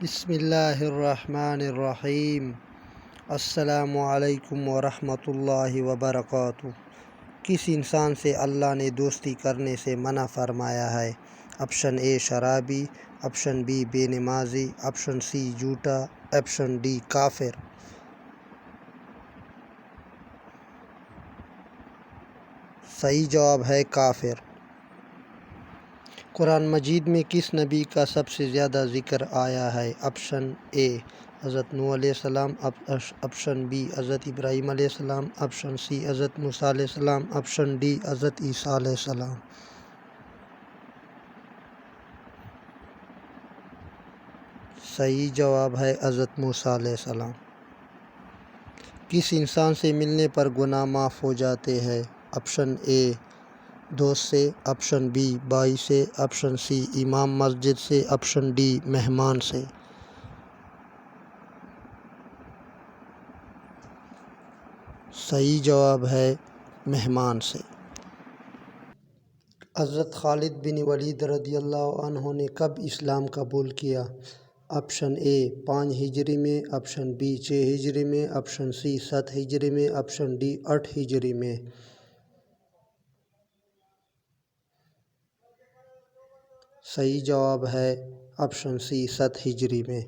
بسم اللہ الرحمن الرحیم۔ السلام علیکم ورحمۃ اللہ وبرکاتہ۔ کس انسان سے اللہ نے دوستی کرنے سے منع فرمایا ہے؟ آپشن اے شرابی، آپشن بی بے نمازی، آپشن سی جھوٹا، آپشن ڈی کافر۔ صحیح جواب ہے کافر۔ قرآن مجید میں کس نبی کا سب سے زیادہ ذکر آیا ہے؟ آپشن اے حضرت نوح علیہ السلام، آپشن بی حضرت ابراہیم علیہ السلام، آپشن سی حضرت موسیٰ علیہ السلام، آپشن ڈی حضرت عیسیٰ علیہ السلام۔ صحیح جواب ہے حضرت موسیٰ علیہ السلام۔ کس انسان سے ملنے پر گناہ معاف ہو جاتے ہیں؟ آپشن اے دوست سے، آپشن بی بھائی سے، آپشن سی امام مسجد سے، آپشن ڈی مہمان سے۔ صحیح جواب ہے مہمان سے۔ حضرت خالد بن ولید رضی اللہ عنہ نے کب اسلام قبول کیا؟ آپشن اے 5 ہجری میں، آپشن بی 6 ہجری میں، آپشن سی 7 ہجری میں، آپشن ڈی 8 ہجری میں۔ صحیح جواب ہے آپشن سی 7 ہجری میں۔